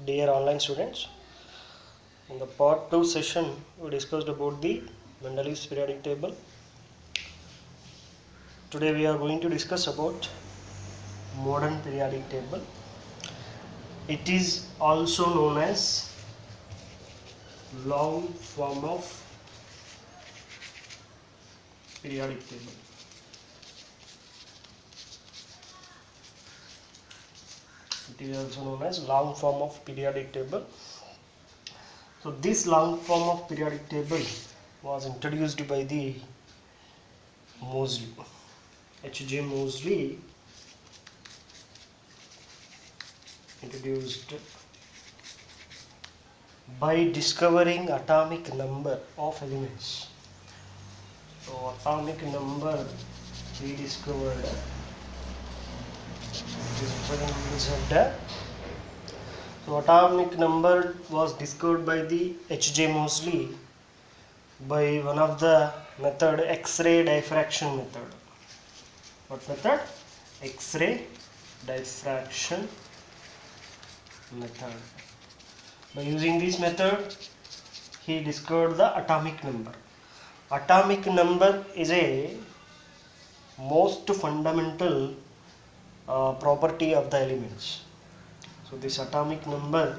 dear online students. In the part 2 session, we discussed about the Mendeleev's periodic table. Today we are going to discuss about modern periodic table. It is also known as long form of periodic table. It is also known as long form of periodic table. So this long form of periodic table was introduced by the Moseley, H.J. Moseley introduced by discovering atomic number of elements. So atomic number he discovered is represented. So atomic number was discovered by the H.J. Moseley by one of the method X-ray diffraction method. What method? X-ray diffraction method. By using this method, he discovered the atomic number. Atomic number is a most fundamental property of the elements. So this atomic number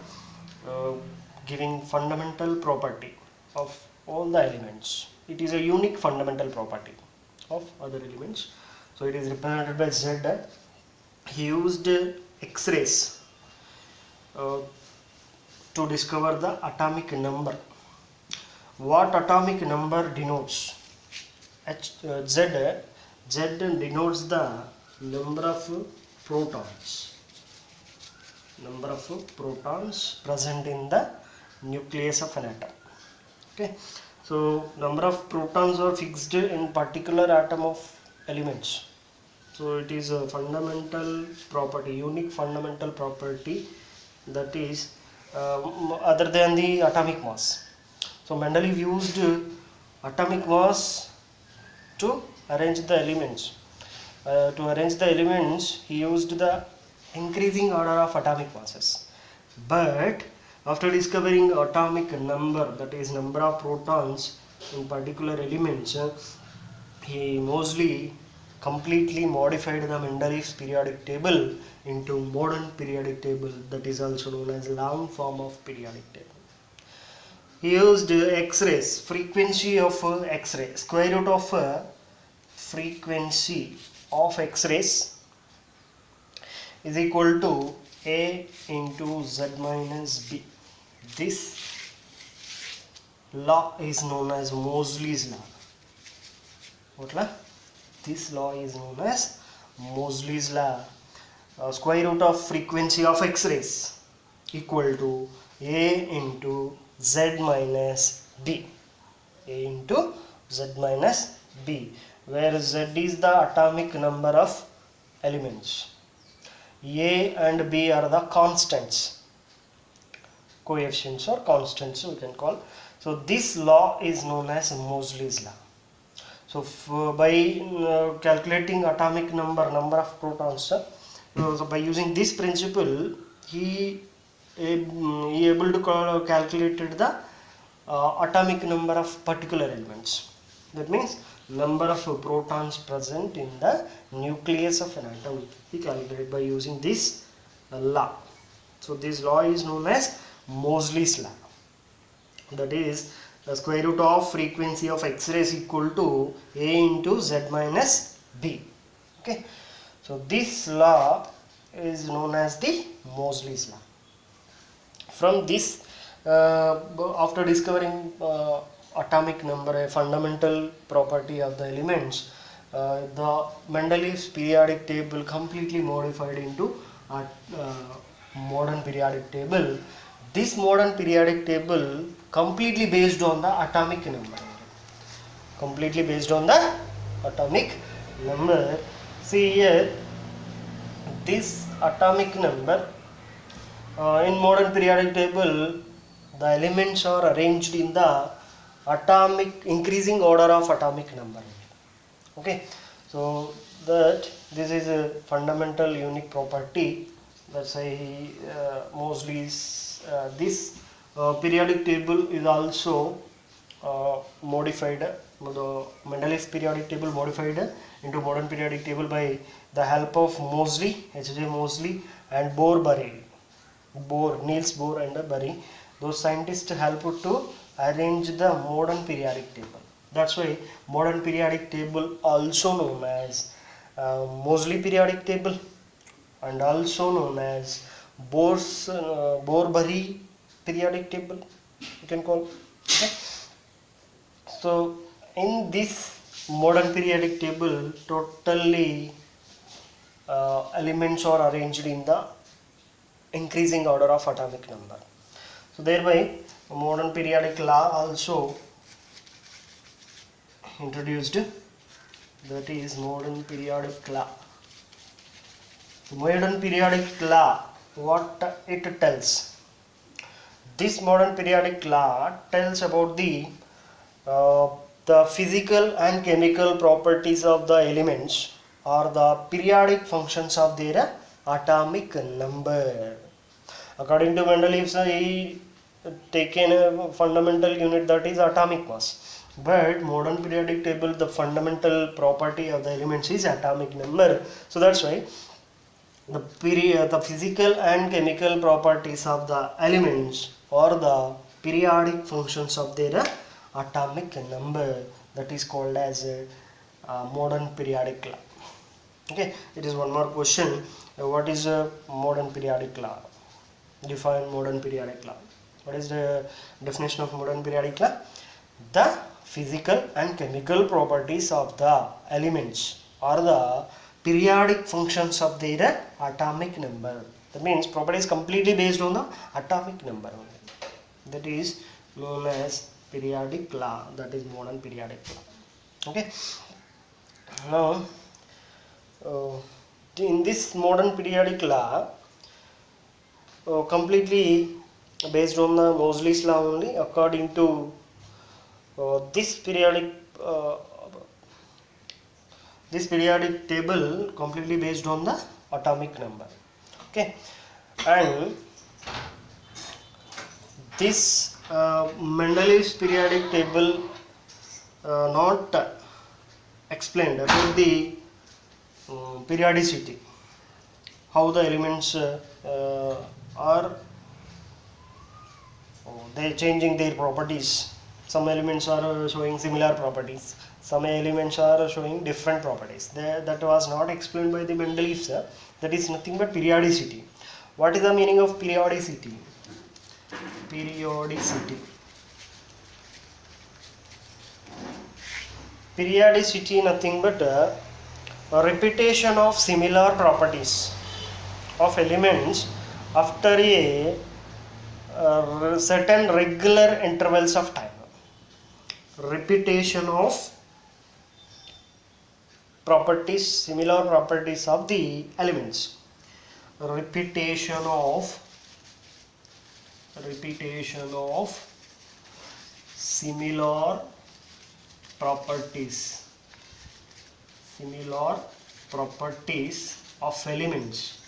giving fundamental property of all the elements. It is a unique fundamental property of other elements. So it is represented by Z. He used X-rays to discover the atomic number. What atomic number denotes? Z denotes the number of protons. Number of protons present in the nucleus of an atom. Okay, so number of protons are fixed in particular atom of elements. So it is a fundamental property, unique fundamental property, that is other than the atomic mass. So Mendeleev used atomic mass to arrange the elements. To arrange the elements, he used the increasing order of atomic masses. But after discovering atomic number, that is number of protons in particular elements, he Moseley completely modified the Mendeleev's periodic table into modern periodic table, that is also known as long form of periodic table. He used X-rays, frequency of X-ray, square root of frequency of X-rays is equal to A into Z minus B. This law is known as Moseley's law. What law? This law is known as Moseley's law. Square root of frequency of X-rays equal to A into Z minus B. A into Z minus B, where Z is the atomic number of elements. A and B are the constants, coefficients or constants we can call. So this law is known as Moseley's law. So by calculating atomic number of protons, so by using this principle, he able to calculated the atomic number of particular elements. That means number of protons present in the nucleus of an atom. He calculated by using this law. So this law is known as Moseley's law. That is the square root of frequency of X-rays equal to A into Z minus B. Okay. So this law is known as the Moseley's law. From this, after discovering atomic number, a fundamental property of the elements, the Mendeleev's periodic table completely modified into a modern periodic table. This modern periodic table completely based on the atomic number. Completely based on the atomic number. See here, this atomic number in modern periodic table, the elements are arranged in the atomic increasing order of atomic number. Okay, so that this is a fundamental unique property That's why Moseley's this periodic table is also modified, the Mendeleev's periodic table modified into modern periodic table by the help of Moseley, H.J. Moseley, and Niels Bohr and Bury. Those scientists helped to arrange the modern periodic table. That's why modern periodic table also known as Moseley periodic table and also known as Bohr-Bury periodic table, you can call. Okay. So in this modern periodic table, totally elements are arranged in the increasing order of atomic number. So thereby modern periodic law also introduced, that is modern periodic law. Modern periodic law, what it tells? This modern periodic law tells about the physical and chemical properties of the elements or the periodic functions of their atomic number. According to Mendeleev, he taken a fundamental unit, that is atomic mass. But modern periodic table, the fundamental property of the elements is atomic number. So that's why the physical and chemical properties of the elements or the periodic functions of their atomic number, that is called as a modern periodic law. Okay, it is one more question. What is a modern periodic law? Define modern periodic law. What is the definition of modern periodic law? The physical and chemical properties of the elements or the periodic functions of their atomic number. That means property is completely based on the atomic number only. That is known as periodic law. That is modern periodic law. Okay. Now, in this modern periodic law, completely based on the Moseley's law only, according to this periodic table completely based on the atomic number. Okay, and this Mendeleev's periodic table not explained about the periodicity, how the elements are they changing their properties. Some elements are showing similar properties, some elements are showing different properties. That was not explained by the Mendeleev, sir. That is nothing but periodicity. What is the meaning of periodicity? Periodicity nothing but a repetition of similar properties of elements after a certain regular intervals of time. Repetition of properties, similar properties of the elements. Repetition of similar properties of elements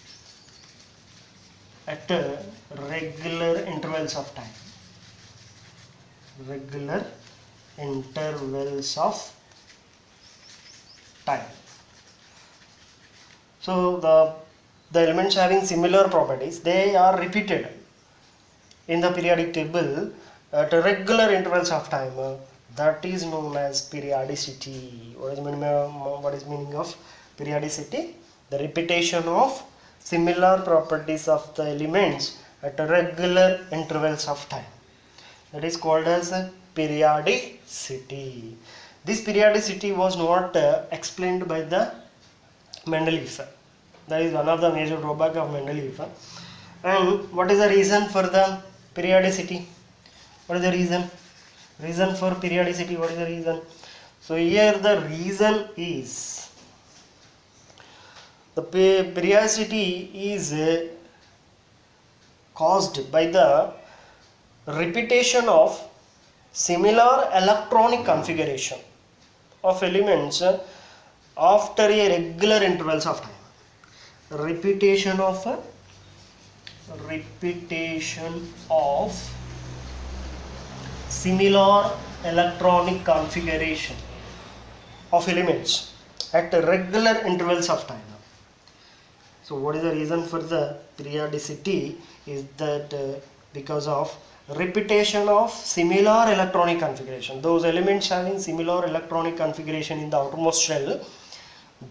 at regular intervals of time. So the elements having similar properties, they are repeated in the periodic table at regular intervals of time. That is known as periodicity. What is meaning of periodicity? The repetition of similar properties of the elements at regular intervals of time. That is called as periodicity. This periodicity was not explained by the Mendeleev. That is one of the major drawbacks of Mendeleev. And what is the reason for the periodicity? What is the reason? Reason for periodicity, what is the reason? So here the reason is the periodicity is caused by the repetition of similar electronic configuration of elements after a regular intervals of time. Repetition of repetition of similar electronic configuration of elements at regular intervals of time. So what is the reason for the periodicity is that because of repetition of similar electronic configuration. Those elements having similar electronic configuration in the outermost shell,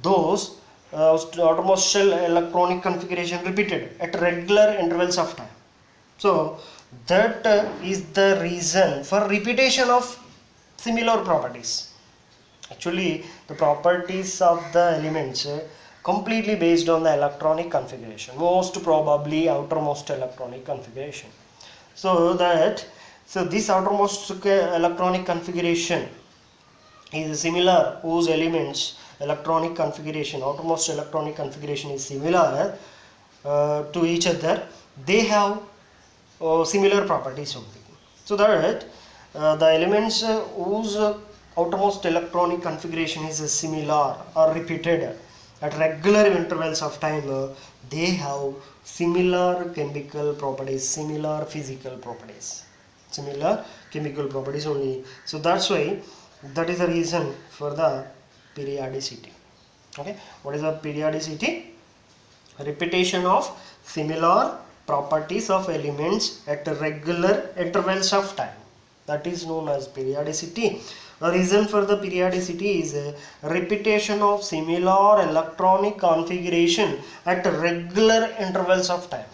those outermost shell electronic configuration repeated at regular intervals of time. So that is the reason for repetition of similar properties. Actually, the properties of the elements completely based on the electronic configuration, most probably outermost electronic configuration. So this outermost electronic configuration is similar, whose elements electronic configuration, outermost electronic configuration is similar to each other. They have similar properties only. So that the elements whose outermost electronic configuration is similar or repeated at regular intervals of time, they have similar chemical properties, similar physical properties, similar chemical properties only. So that's why, that is the reason for the periodicity. Okay, what is the periodicity? Repetition of similar properties of elements at regular intervals of time, that is known as periodicity. The reason for the periodicity is a repetition of similar electronic configuration at regular intervals of time,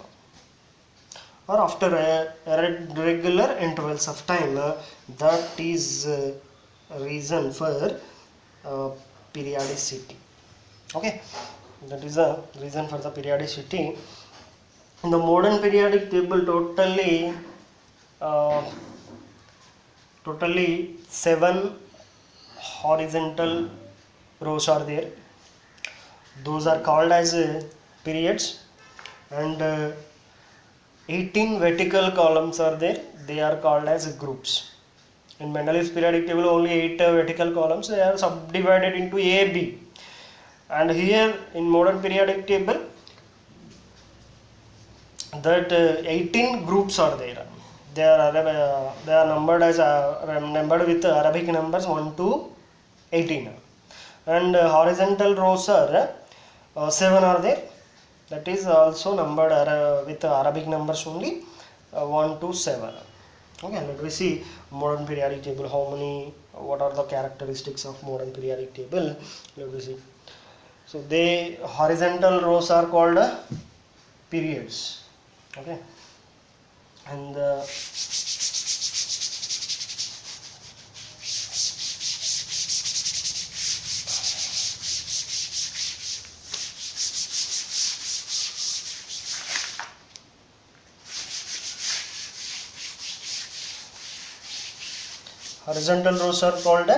or after regular intervals of time. That is reason for periodicity. Okay, that is the reason for the periodicity. In the modern periodic table, uh, totally 7 horizontal rows are there. Those are called as periods, and 18 vertical columns are there. They are called as groups. In Mendeleev's periodic table, only 8 vertical columns. They are subdivided into A, B. And here in modern periodic table, that 18 groups are there. They are numbered with Arabic numbers 1 to 18, and horizontal rows are 7 are there. That is also numbered with Arabic numbers only 1 to 7. Okay, let me see modern periodic table. What are the characteristics of modern periodic table? Let me see. So the horizontal rows are called periods. Okay, and horizontal rows are called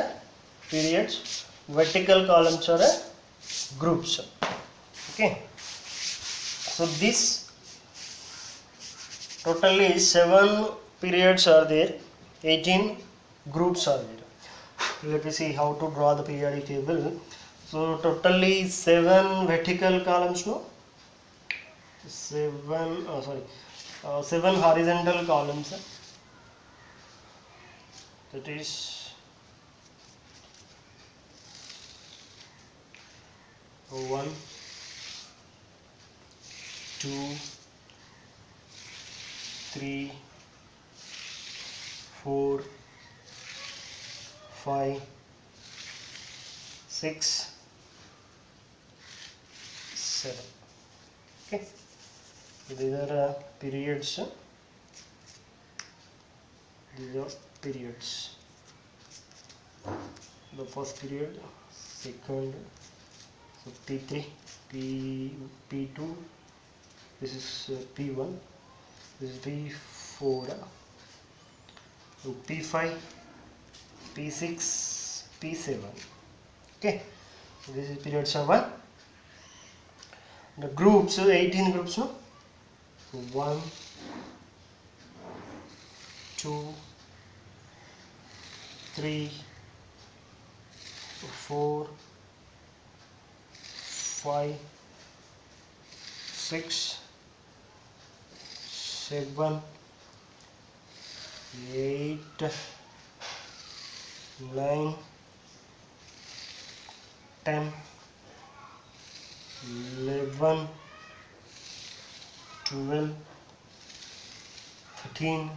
periods, vertical columns are groups. Okay, so this totally 7 periods are there, 18 groups are there. Let me see how to draw the periodic table. So totally 7 vertical columns, no? 7 7 horizontal columns. That is 1, 2, 3, 4, 5, 6, 7. Okay, these are periods. These are periods. The first period, second, so P3, P2, this is P1, this is P4, and P5, P6, P7. Okay, so this is period 7. The groups, 18 groups, no? 1, 2, 3, 4, 5, 6, 7, 8, 9, 10, 11, 12, 13,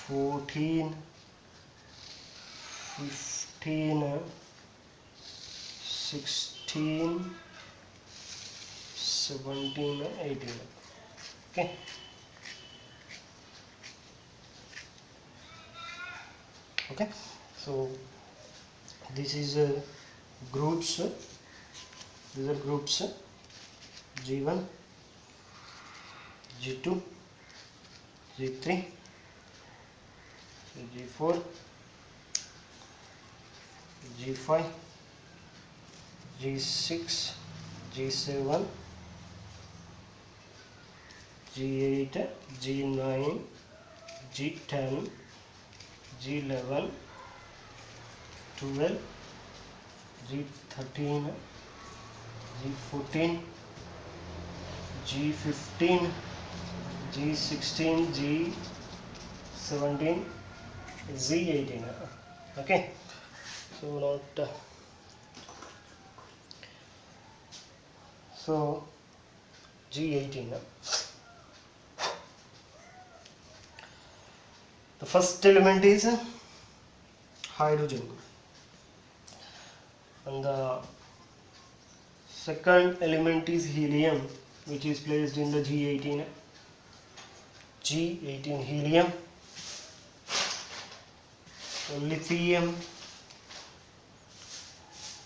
14, 15, 16, 17, 18. Okay. Okay. So this is groups. These are groups G1, G2, G3, G4, G5, G6, G7, G8, G9, G10, G11, 12, G13, G14, G15, G16, G17, Z18. Okay, so not so G18. The first element is hydrogen, and the second element is helium, which is placed in the G18. G18 helium, lithium,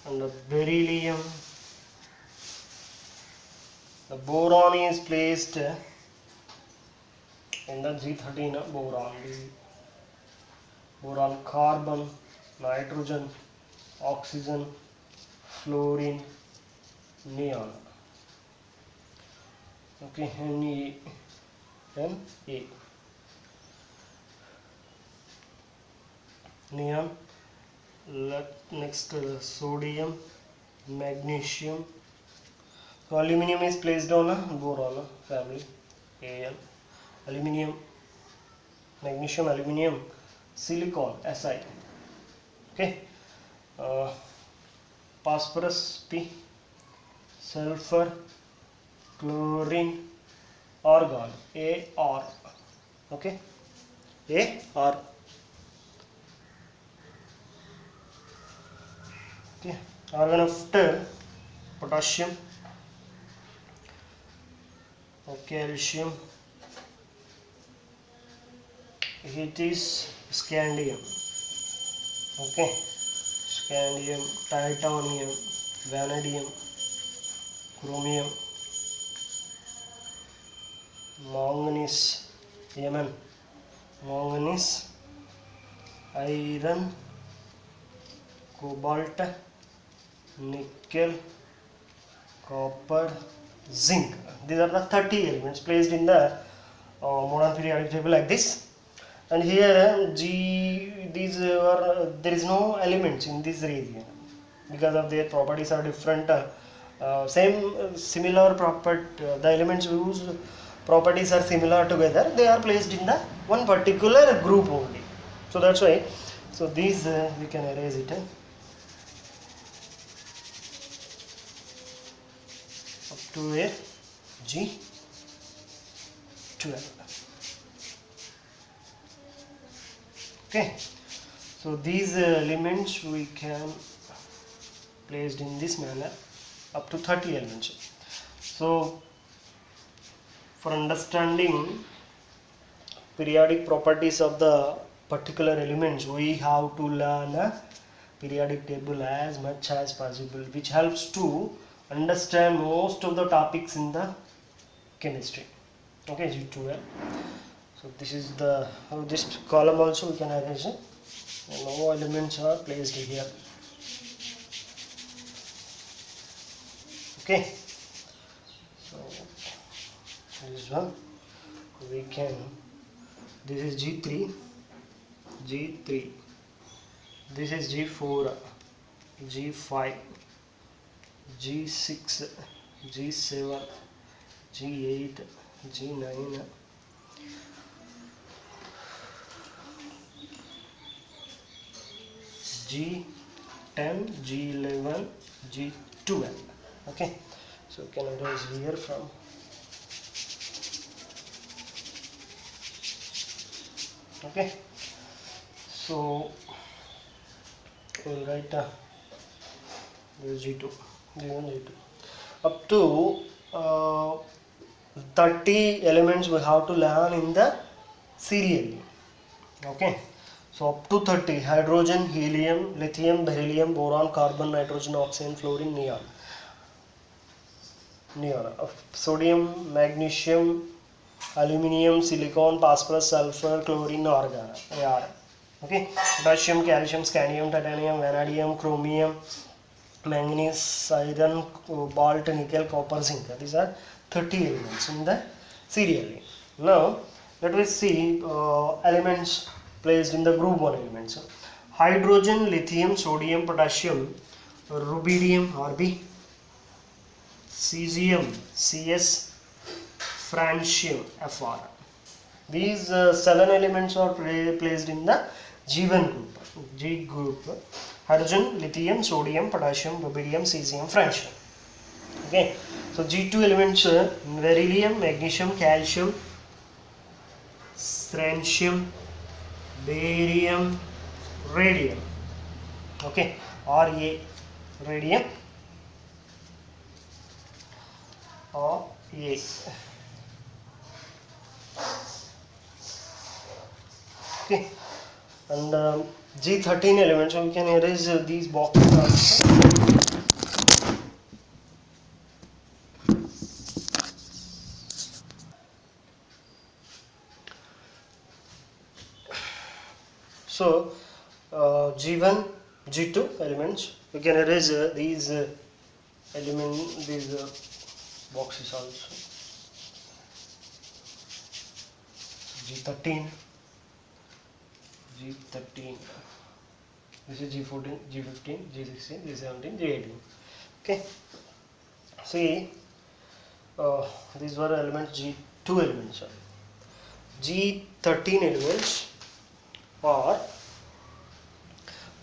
and the beryllium. The boron is placed in the G13. Boron, carbon, nitrogen, oxygen, fluorine, neon. Okay, Na. Neon. Next sodium, magnesium. So aluminium is placed on a boron family, Al. Aluminium, magnesium, aluminium, silicon, Si. Okay. Phosphorus, P. Sulfur, chlorine, argon, Ar. Okay, Ar. Okay, argon after potassium, calcium. It is scandium. Okay, scandium, titanium, vanadium, chromium, manganese, manganese, iron, cobalt, nickel, copper, zinc. These are the 30 elements placed in the modern periodic table like this. And here there is no elements in this region because of their properties are different. Similar property, the elements whose properties are similar together, they are placed in the one particular group only. So that's why. So these we can erase it. Up to where? G12. Okay, so these elements we can placed in this manner up to 30 elements. So for understanding periodic properties of the particular elements, we have to learn a periodic table as much as possible, which helps to understand most of the topics in the chemistry. Okay, G12. So this is the this column also we can arrange it. No elements are placed here. Okay, so this one we can, this is G3, this is G4, G5, G6, G7, G8, G9, G10, G11, G12. Okay, so we can erase here from okay. So we'll write G2, G1, G2 up to 30 elements we have to learn in the serially. Okay, so up to 30: hydrogen, helium, lithium, beryllium, boron, carbon, nitrogen, oxygen, fluorine, neon, sodium, magnesium, aluminium, silicon, phosphorus, sulfur, chlorine, argon, Ar. Okay, potassium, calcium, scandium, titanium, vanadium, chromium, manganese, iron, cobalt, nickel, copper, zinc. These are 30 elements in the serially. Now let us see elements placed in the group 1 elements. Hydrogen, lithium, sodium, potassium, rubidium, Rb, cesium, Cs, francium, Fr. These 7 elements are placed in the G1 group. G group: hydrogen, lithium, sodium, potassium, rubidium, cesium, francium. Okay, so G2 elements: beryllium, magnesium, calcium, strontium, barium, radium. Okay, Ra, radium, Ra. Okay, and G13 elements, so we can erase these boxes also. So G1, G2 elements, we can erase these boxes also. G13, this is G14, G15, G16, G17, G18. Okay, see these were elements, G2 elements. G13 elements are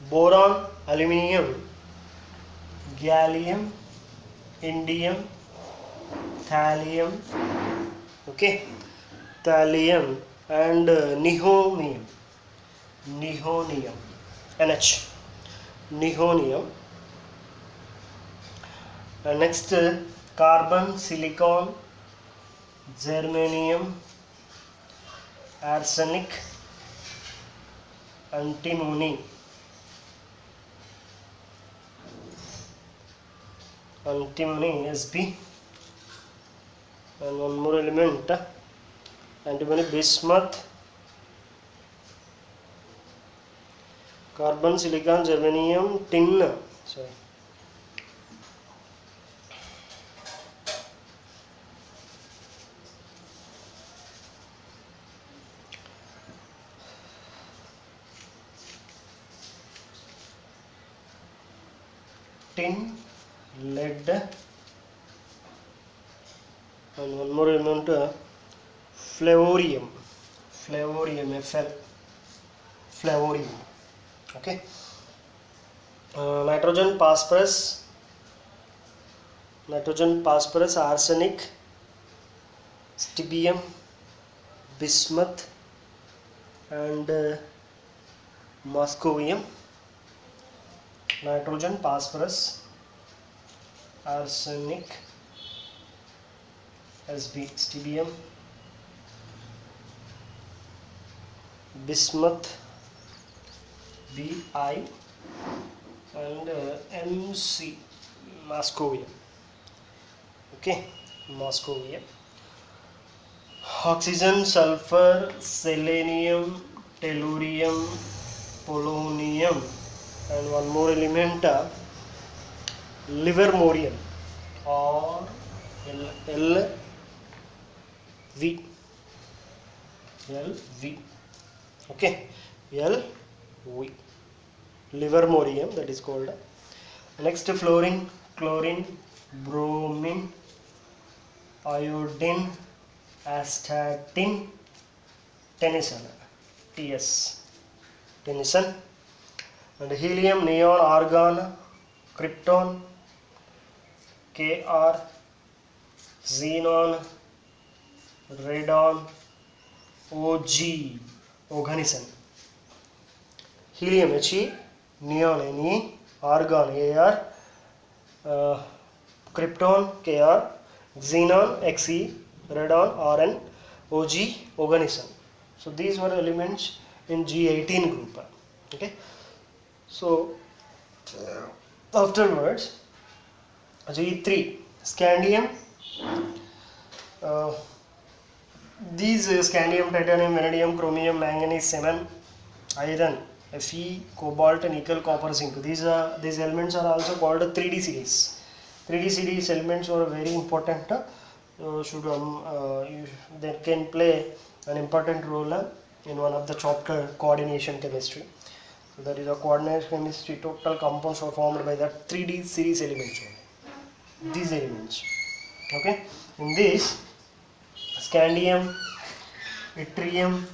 boron, aluminium, gallium, indium, thallium, okay, thallium, and nihonium, NH, nihonium. And next, carbon, silicon, germanium, arsenic, antimony, Sb, and one more element, antimony, bismuth, carbon, silicon, germanium, tin, tin, lead, and one more element, flavorium, Fl, flavorium. Okay, nitrogen, phosphorus, arsenic, stibbium, bismuth, and moscovium. Nitrogen, phosphorus, arsenic, Sb, stibbium, bismuth, Bi, and Mc, moscovium. Okay, moscovium. Oxygen, sulfur, selenium, tellurium, polonium, and one more element, livermorium, or LV, okay, LV, livermorium, that is called. Next, fluorine, chlorine, bromine, iodine, astatine, tension, TS, tension. And helium, neon, argon, krypton, Kr, xenon, radon, Og, oganesson. Helium, He, neon, Ne, argon, Ar, krypton, Kr, xenon, Xe, radon, Rn, Og, oganesson. So these were elements in G18 group. Okay. So afterwards, G3, scandium. These scandium, titanium, vanadium, chromium, manganese, xenon, iron, Fe, cobalt, nickel, copper, zinc. These elements are also called 3D series. 3D series elements are very important. They can play an important role in one of the chapter, coordination chemistry. So that is a coordination chemistry. Total compounds are formed by the 3D series elements. These elements. Okay. In this, scandium, yttrium,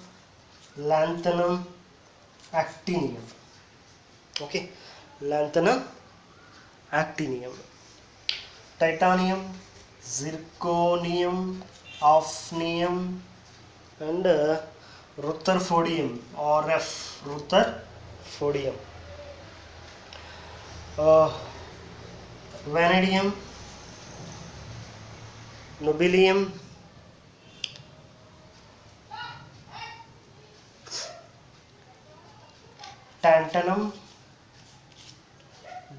lanthanum, actinium. Okay, lanthanum, actinium, titanium, zirconium, hafnium, and rutherfordium, RF, rutherfordium. Vanadium, nobelium, tantalum,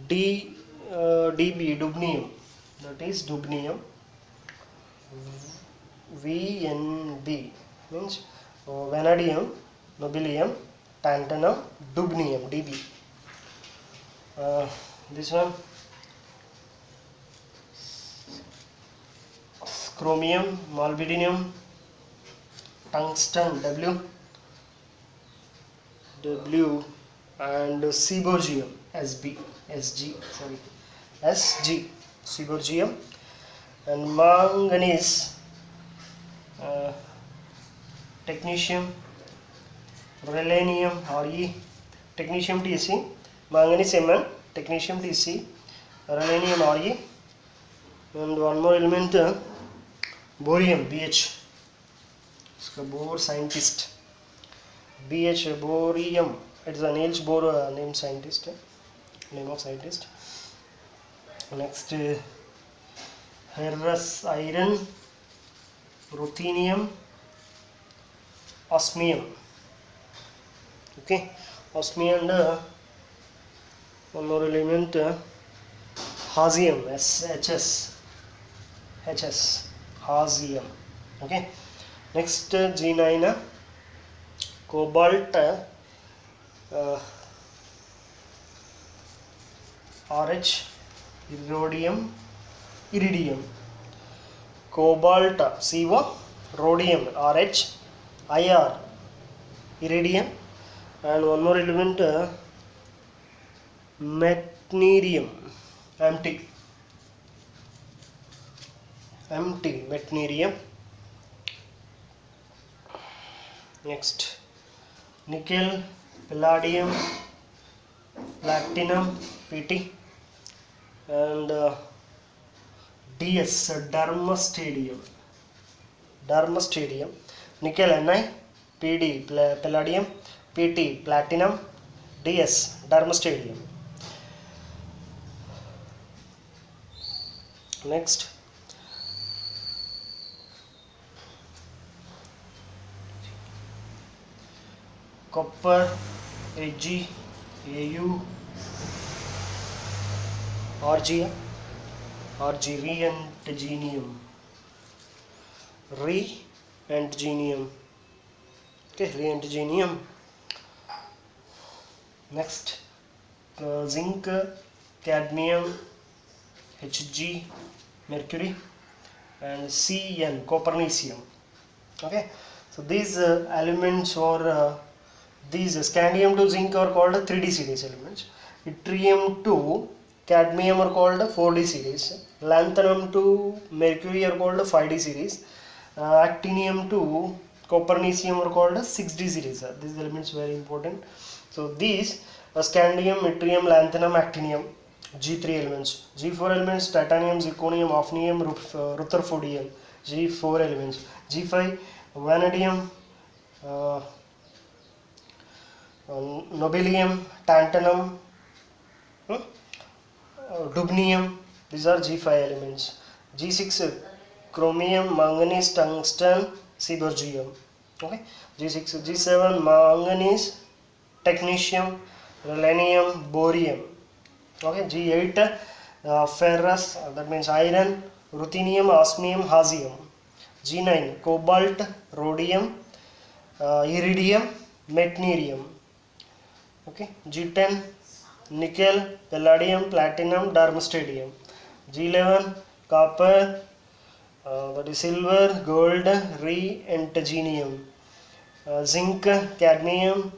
Db, dubnium, that is dubnium, VNB means vanadium, nobelium, tantalum, dubnium, Db. This one, chromium, molybdenum, tungsten, W, and seaborgium, SG, seaborgium, and manganese, technetium, rhenium, Re, technetium, Tc, manganese, Mn, technetium, Tc, rhenium, Re, and one more element, borium, Bh. Bohr scientist, BH, borium. It's a Niels Bohr name of scientist. Next, ferrous iron, ruthenium, osmium. Okay, osmium and one more element, hazium, HS, hazium. Okay. Next, G9, cobalt, RH, iridium, cobalt, CO, rhodium, RH, IR, iridium, and one more element, meitnerium, MT, meitnerium. Next, nickel, palladium, platinum, PT, and DS, dermastadium, nickel, Ni, PD, palladium, PT, platinum, DS, dermastadium. Next, copper, Ag, Au, RG, re-antigenium, okay, re-antigenium. Next, zinc, cadmium, Hg, mercury, and Cn, copernicium. Okay, so these elements or these scandium to zinc are called 3D series elements. Yttrium to cadmium are called 4D series. Lanthanum to mercury are called 5D series. actinium to copernicium are called as 6d series. These elements very important. So these scandium, yttrium, lanthanum, actinium, G3 elements. G4 elements titanium, zirconium, hafnium, rutherfordium. G4 elements. G5 vanadium, uh, nobelium, tantalum, dubnium. These are G5 elements. G6 chromium, manganese, tungsten, seaborgium. Okay. G6 G7 manganese, technetium, rhenium, borium. Okay. G8 ferrous, that means iron, ruthenium, osmium, hazium. G9 cobalt, rhodium, iridium, meitnerium. Okay. G10 nickel, palladium, platinum, darmstadium. G11 copper, that is silver, gold, and titanium. Zinc, cadmium,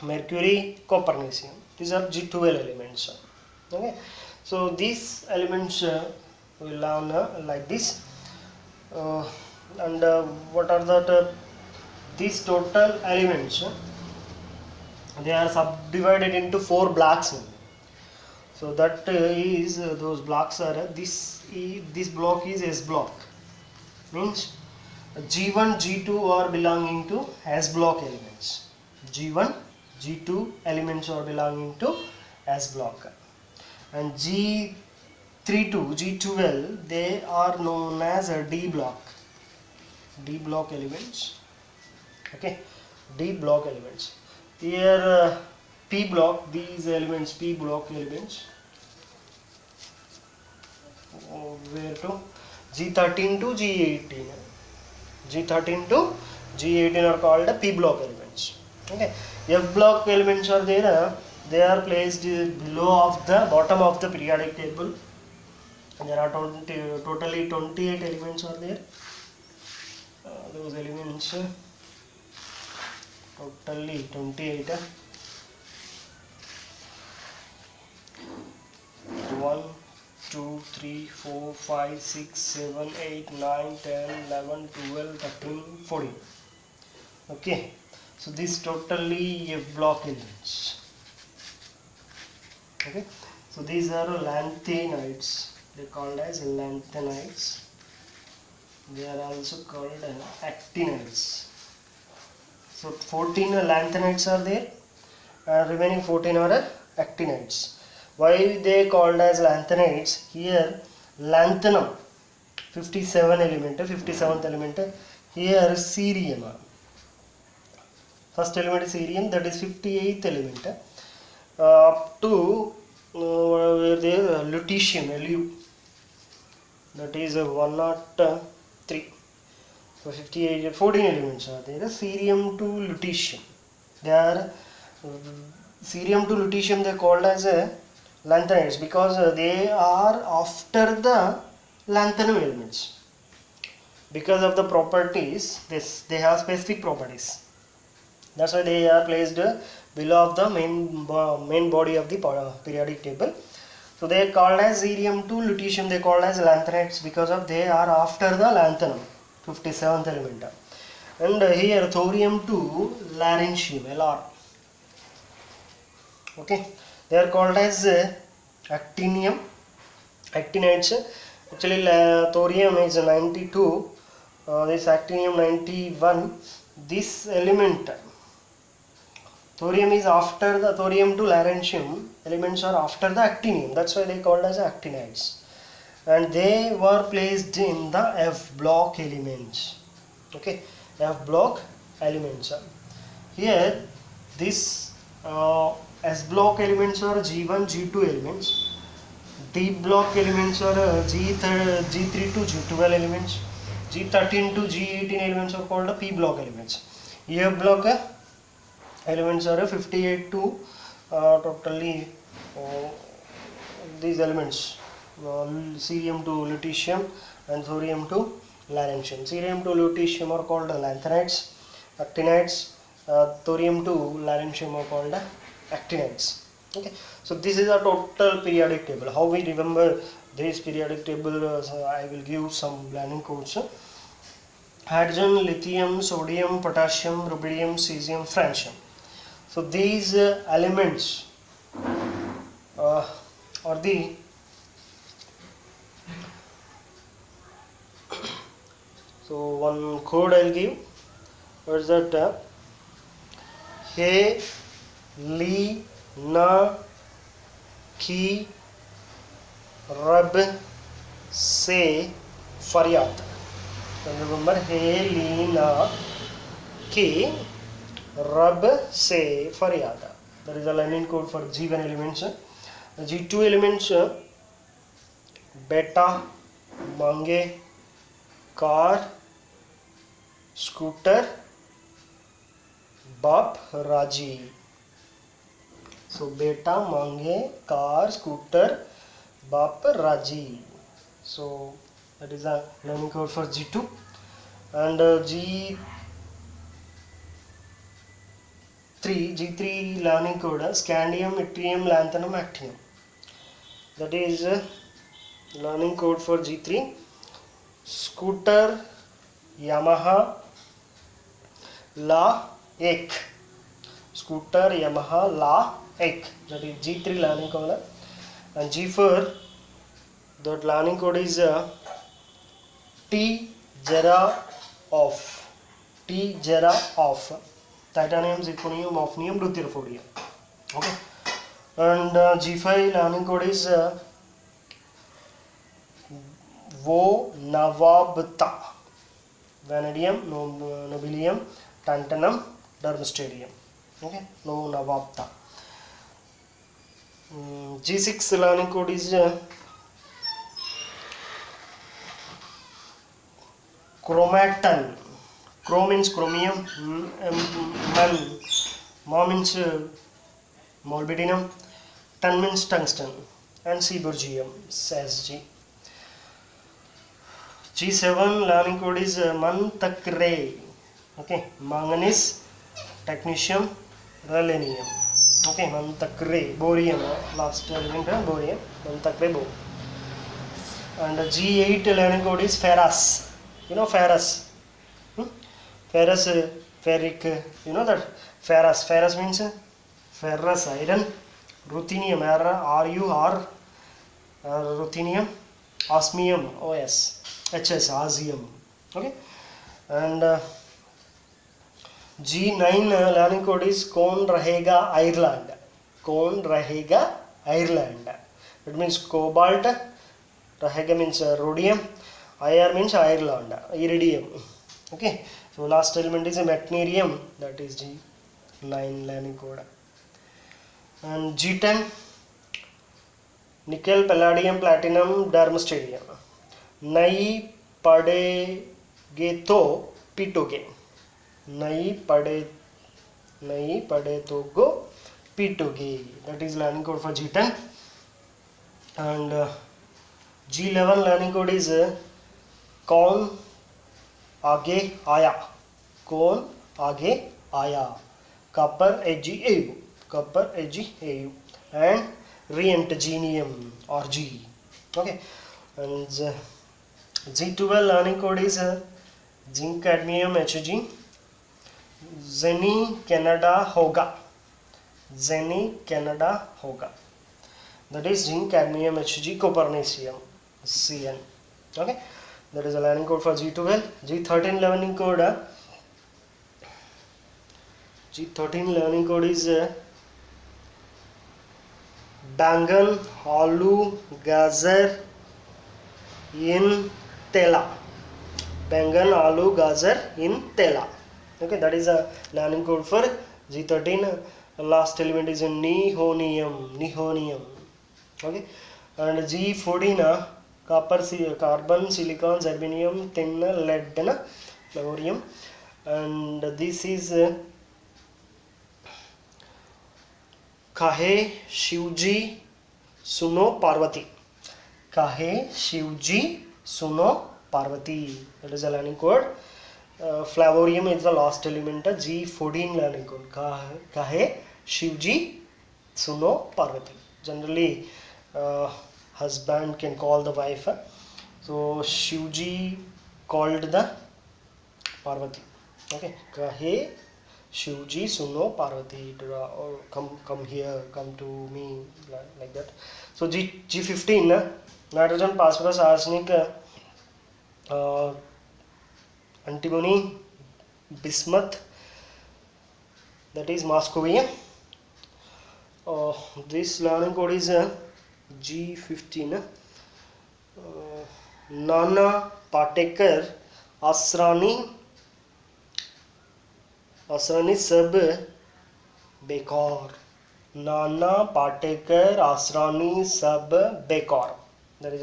mercury, copernicium. These are G12 elements. Okay, so these elements will learn like this. And what are these total elements? They are subdivided into 4 blocks. So that is those blocks are this block is S block, means G1 G2 are belonging to S block elements. G1 G2 elements are belonging to S block, and G3 to G12 they are known as a D block elements. Okay, D block elements. Here P block, these elements P block elements, where to G13 to G18. G13 to G18 are called the P block elements. Okay, F block elements are there. They are placed below of the bottom of the periodic table. There are totally 28 elements are there. Those elements totally 28. 1, 2, 3, 4, 5, 6, 7, 8, 9, 10, 11, 12, 13, 14. Okay, so this totally F block elements. Okay, so these are lanthanides. They are called as lanthanides. They are also called actinides. So 14 lanthanides are there, and remaining 14 are actinides. Why they called as lanthanides? Here lanthanum 57th element. Here cerium. First element is cerium, that is 58th element. Up to where there lutetium, Lu, that is 103. So 58, 14 elements are there. Cerium to lutetium. They are cerium to lutetium. They are called as lanthanides because they are after the lanthanum elements. Because of the properties, they have specific properties. That's why they are placed below of the main body of the periodic table. So they are called as cerium to lutetium. They are called as lanthanides because of they are after the lanthanum, 57th element. And here thorium to lawrencium, Lr. Okay, they are called as actinium, actinides. Actually thorium is 92, this actinium 91. This element thorium is after the thorium to lawrencium elements are after the actinium. That's why they called as actinides, and they were placed in the F block elements. Okay, F block elements. Here this S block elements are G1 G2 elements. D block elements are G3 to G12 elements. G13 to G18 elements are called P block elements. F block elements are 58 to totally these elements, cerium to lutetium and thorium to lawrencium. Cerium to lutetium are called lanthanides, actinides. Thorium to lawrencium are called actinides. Okay, so this is a total periodic table. How we remember this periodic table? I will give some learning codes. hydrogen, lithium, sodium, potassium, rubidium, cesium, francium. So these elements are the so one code I'll give. What is that? He, li, na, ki, rab, se, faryat. And remember, he, li, na, ki, rab, se, faryat. That is the line code for G1 elements. G2 elements, beta, mange, car, scooter, bap, raji. So beta, mange, car, scooter, bap, raji. So that is a learning code for G2. And G3 learning code, scandium, yttrium, lanthanum, actinium. That is learning code for G3. Scooter, Yamaha, La, Ek. Scooter, Yamaha, La, Ek. That is G3 learning code. And G4, that learning code is T, Jera, off. T, Jera, off. Titanium, zirconium, hafnium, deuterium. Okay. And G5 learning code is Wo, Navabta. Vanadium, nobelium, tantalum, dermstadium. Okay, no Navabta. G6 learning code is chromaton. Chrome means chromium, Ma means molybdenum, Tun means tungsten, and seaborgium, says G. G7 learning code is Mantakre. Okay, manganese, technetium, rhenium. Okay, Mantakre, borium, last element, borium, Mantakre, bo. And G8 learning code is ferrous. You know ferrous. Ferrous, ferric, you know that ferrous. Ferrous means ferrous iron. Ruthenium, R-U-R, ruthenium. Osmium, O-S, H-S, osmium. Okay. And G9 learning code is Kaun Rahega, Ireland. Kaun Rahega, Ireland. It means cobalt. Rahega means rhodium. IR means Ireland, iridium. Okay. So last element is a meitnerium, that is G9 learning code. And G10, nickel, palladium, platinum, dermstadium. Nai padege to pitoge. Nai pade to go pitoge. That is learning code for G10. And G11 learning code is Kaun Aage Aaya. Kaun Aage Aaya. Copper AgAu. Copper AgAu. And Rentgenium or G. Okay. And G12 learning code is zinc, cadmium, Hg. Zeni Canada Hoga. Zeni Canada Hoga. That is zinc, cadmium, Hg, copernicium, Cn. Okay. That is a learning code for G12. G13 learning code. G13 learning code is Bangan, Aloo, Gajar, in Tela. Bangan, Aloo, Gajar, in Tela. Okay, that is a learning code for G13. Last element is Nihonium. Okay, and G14 copper, carbon, silicon, zirconium, tin, lead, fluorium. And this is Kahe Shivji Suno Parvati. Kahe Shivji Suno Parvati. That is a learning code. Flavorium is the last element. G14 learning code. Kahe Shivji Suno Parvati. Generally, husband can call the wife. So Shivji called the Parvati. Okay, kahe Shivji suno Parvati, or come here, come to me, like that. So G15 nitrogen phosphorus arsenic antimony bismuth, that is Moscovium. This learning code is G15. Nana Patekar Asrani सब बेकार. नाना पाटेकर आसरानी सब बेकार. That is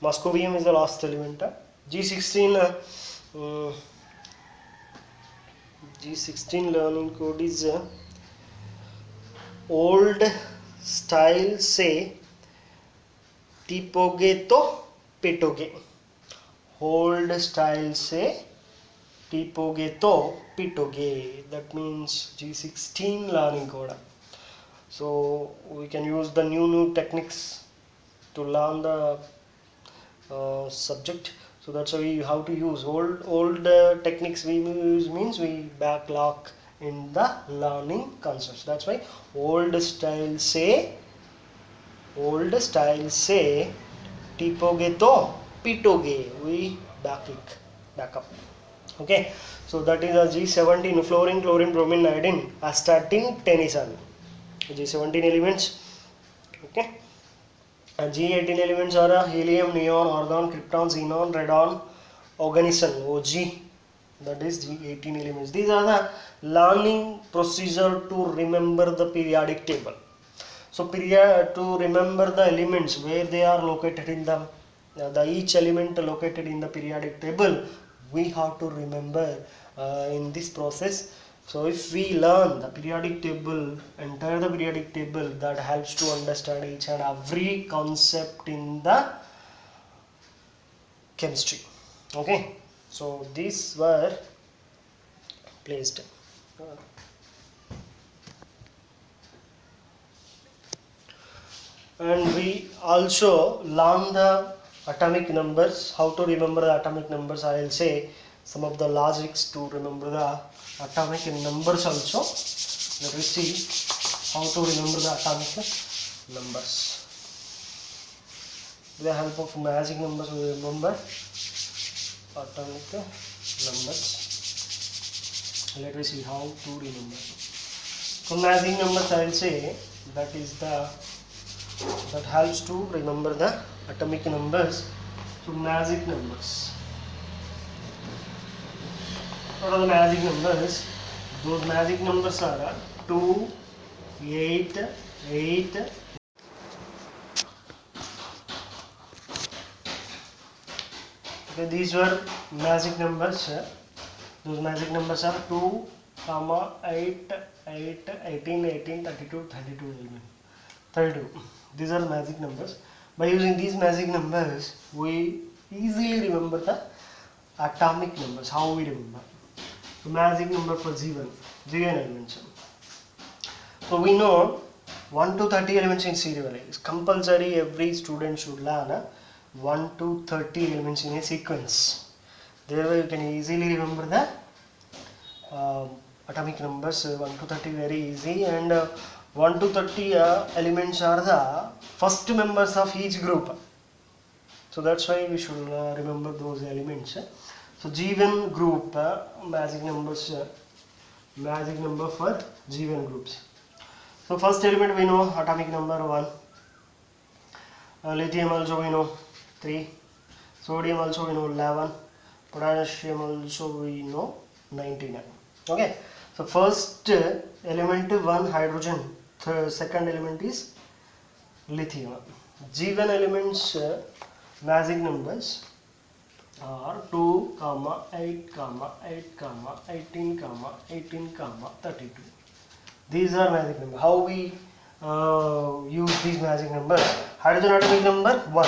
Moscovium is the last element. G16 G16 learning code is old style से टिपोगे तो पिटोगे. old style से टिपोगे तो पिटोगे. That means G16 learning code. So we can use the new techniques to learn the subject. So that's why we have to use old techniques. We use means we backlog in the learning concepts. That's why old style से टिपोगे तो पिटोगे. We back up. Okay, so that is a G17 fluorine, chlorine, bromine, iodine, astatine, tenison. G17 elements. Okay, and G18 elements are helium, neon, argon, krypton, xenon, radon, oganesson, Og. That is G18 elements. These are the learning procedure to remember the periodic table. So to remember the elements where they are located in the each element located in the periodic table, we have to remember in this process. So if we learn the periodic table, entire the periodic table, that helps to understand each and every concept in the chemistry. Okay, so these were placed. And we also learn the atomic numbers. How to remember the atomic numbers? I will say some of the logics to remember the atomic numbers also. Let us see how to remember the atomic numbers. With the help of magic numbers, we remember atomic numbers. Let us see how to remember. So magic numbers, I will say that helps to remember the atomic numbers. So magic numbers. What are the magic numbers? Those magic numbers are 2, 8, 8. Okay, these were magic numbers. Those magic numbers are 2, 8, 8, 18, 18, 32, 32. These are magic numbers. By using these magic numbers, we easily remember the atomic numbers. How we remember? The magic number for G1 elements. So we know 1 to 30 elements in serial array. It's compulsory. Every student should learn 1 to 30 elements in a sequence. Thereby you can easily remember the atomic numbers 1 to 30 very easy. And 1 to 30 elements are the first members of each group. So that's why we should remember those elements. So G1 group magic number for G1 groups. So first element we know atomic number 1. Lithium also we know 3. Sodium also we know 11. Potassium also we know 99. Okay. So first element 1 hydrogen. Second element is lithium. G1 elements magic numbers are 2, 8, 8, 18, 18, 32. These are magic numbers. How we use these magic numbers? Hydrogen atomic number 1.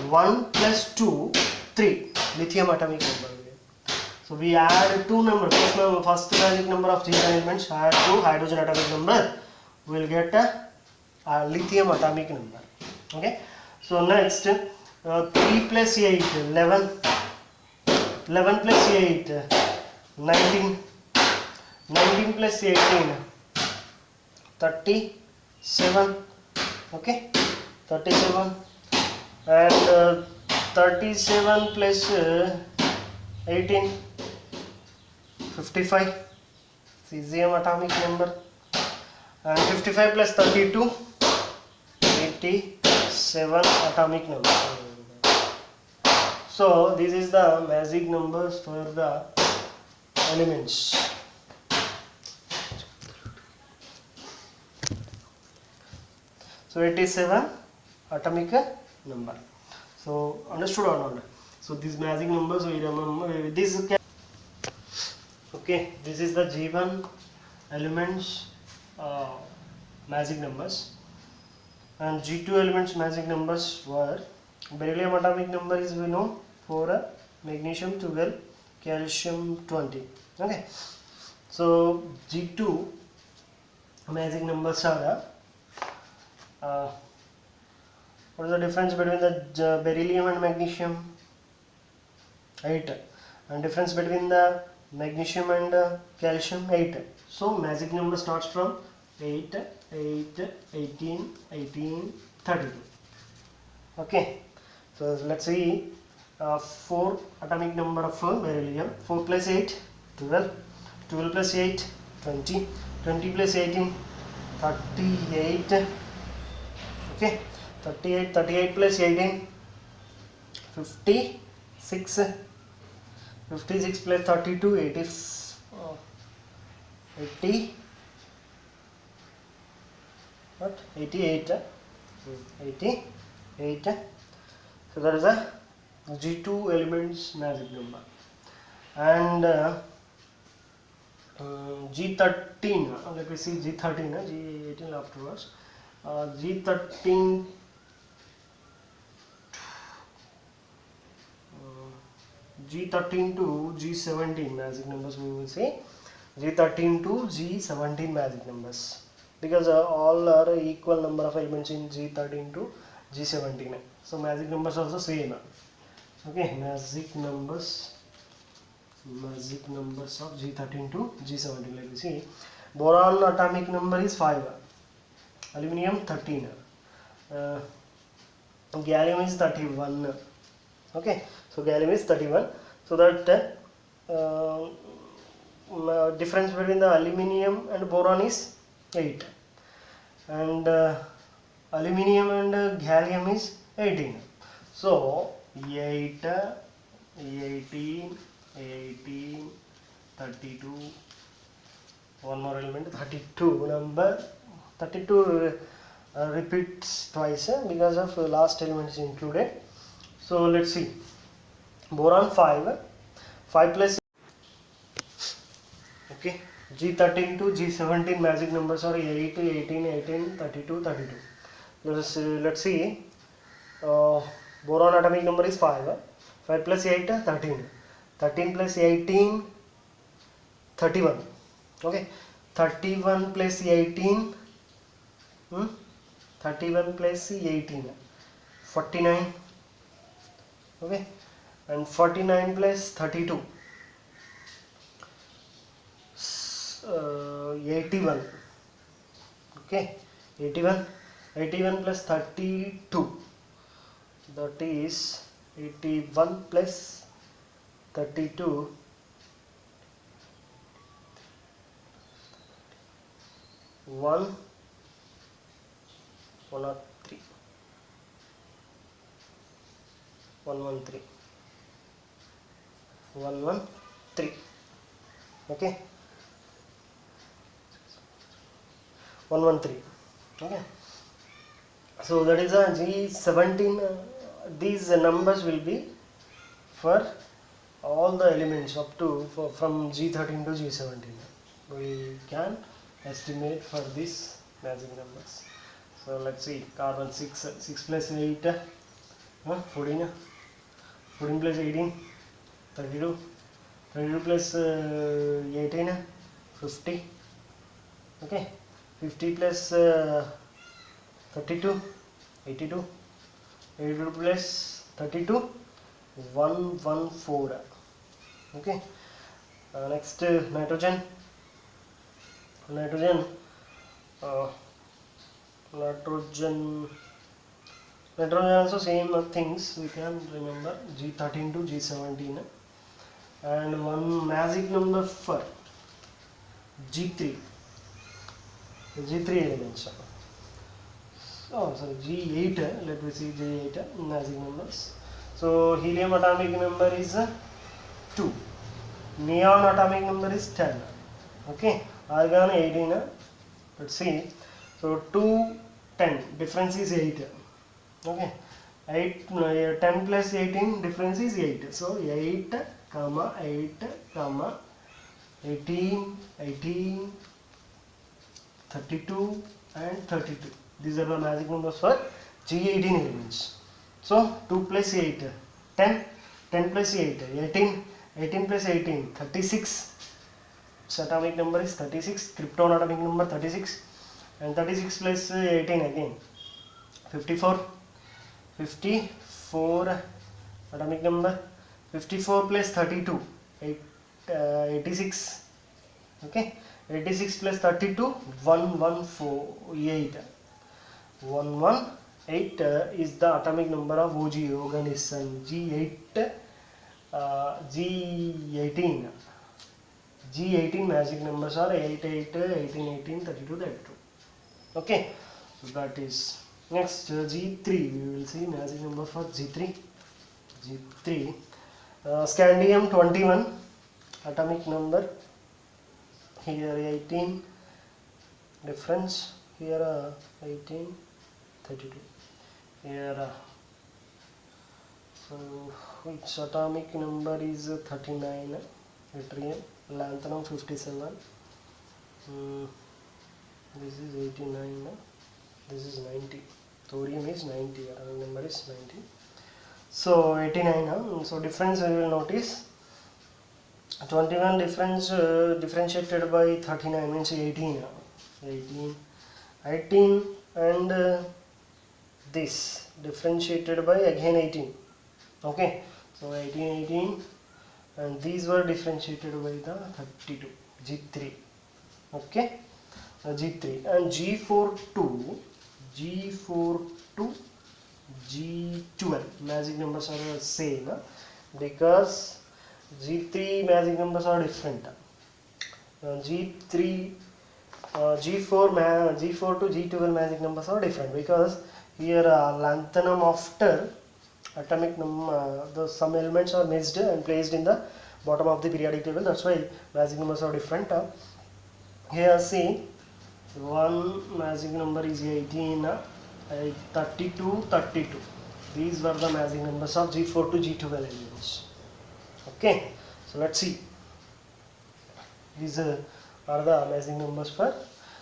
1 plus 2, 3. Lithium atomic number. So we add 2 numbers. First magic number of G1 elements, add 2 hydrogen atomic number, we will get a lithium atomic number. Okay. So next 3 plus 8, 11. 11 plus 8, 19. 19 plus 18, 37. Okay, 37. And 37 plus 18, 55. Cesium atomic number. And 55 plus 32, 87 atomic number. So this is the magic numbers for the elements. So 87 atomic number. So understood or not? So these magic numbers we remember this. Okay, this is the G1 elements magic numbers, and G2 elements magic numbers were beryllium atomic number is we know 4, magnesium 12, calcium 20. Okay, so G2 magic numbers are what is the difference between the beryllium and magnesium? 8. And difference between the magnesium and calcium? 8. So magic number starts from 8, 8, 18, 18, 32. Okay, so let's see 4 atomic number of beryllium. 4 plus 8, 12, 12 plus 8, 20, 20 plus 18, 38. Okay, 38, 38 plus 18, 56, 56 plus 32, 80, what? 88, 88. So that is a G2 elements magic number. And G13, let me see G13, G18 afterwards. G13, G13 to G17 magic numbers we will say. G13 to G17 magic numbers, because all are equal number of elements in G13 to G17. So magic numbers are also same. Okay, magic numbers of G13 to G17. Let me see. Boron atomic number is 5, aluminium 13, gallium is 31. Okay, so gallium is 31. So that difference between the aluminium and boron is 8, and aluminium and gallium is 18. So 8, 18, 18, 32, one more element, 32 number. 32 repeats twice because of last element is included. So let's see. Boron 5, 5 plus. Okay, G13 to G17 magic numbers are 8, 18, 18, 32, 32. Let's see. Boron atomic number is 5. 5 plus 8, 13. 13 plus 18, 31. Okay, 31 plus 18, 31 plus 18, 49. Okay, and 49 plus 32, 81. Okay, 81. 81 plus 32, that is 81 plus 32, 113, 113, 113. Okay, 113. Okay, so that is a G17. These numbers will be for all the elements up to from G13 to G17. We can estimate for these magic numbers. So let's see. Carbon 6, 6 plus 8, 14, 14 plus 18, 32, 32 plus 18, 50. Okay, 50 plus 32, 82, 82 plus 32, 114. Okay. Next, nitrogen. Nitrogen also same things we can remember, G13 to G17, and one magic number for G3 elements. Oh, sorry, G8. Let me see G8 magic numbers. So helium atomic number is 2. Neon atomic number is 10. Okay, argon 18. Let's see. So 2, 10. Difference is 8. Okay, 10 plus 18 difference is 8. So 8, 8, 18, 18, 32 and 32. These are the magic numbers for G18 elements. So 2 plus 8, 10, 10 plus 8, 18, 18 plus 18, 36. Its atomic number is 36, krypton atomic number 36, and 36 plus 18 again, 54, 54 atomic number, 54 plus 32, 86, okay, 86 plus 32, 1148, 118 is the atomic number of OG, organism. G8, G18. G18 magic numbers are 8, 8, 18, 18, 32, 32. Okay, so that is next. G3, we will see magic number for G3. G3, scandium 21 atomic number, here 18, difference here 18, 32, here so its atomic number is 39, yttrium, lanthanum 57, this is 89, this is 90, thorium is 90, atomic number is 90, so 89. So difference we will notice 21 difference differentiated by 39 means 18, 18 and this differentiated by again 18. Okay, so 18, 18, and these were differentiated by the 32, G3. Okay, G3 and G4 to G12 magic numbers are same because G3 magic numbers are different. G4 to G12 magic numbers are different because here lanthanum after atomic number, some elements are mixed and placed in the bottom of the periodic table. That's why magic numbers are different. Here see, one magic number is 18, 32, 32. These were the magic numbers of G4 to G12 elements. Okay, so let's see. These are the magic numbers for.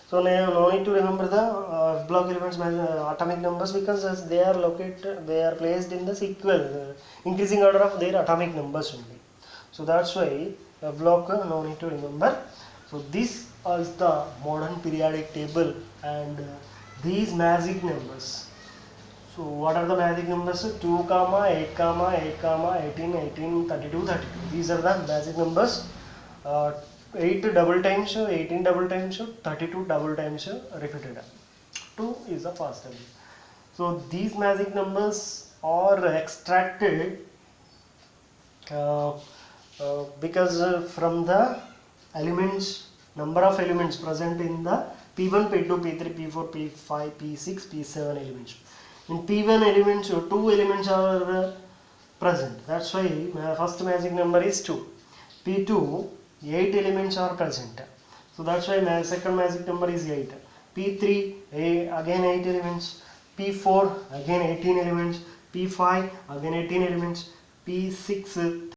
So now no need to remember the block elements atomic numbers because they are located, they are placed in the sequence, increasing order of their atomic numbers only. So that's why block no need to remember. So this is the modern periodic table and these magic numbers. So what are the magic numbers? 2, 8, 8, 18, 18, 32, 32. These are the magic numbers. 8 double times, 18 double times, 32 double times repeated. 2 is the first element. So these magic numbers are extracted because from the elements, number of elements present in the P1, P2, P3, P4, P5, P6, P7 elements. In P1 elements, 2 elements are present. That's why first magic number is 2. P2, 8 elements are present. So that's why my second magic number is 8. P3, again 8 elements. P4, again 18 elements. P5, again 18 elements. P6,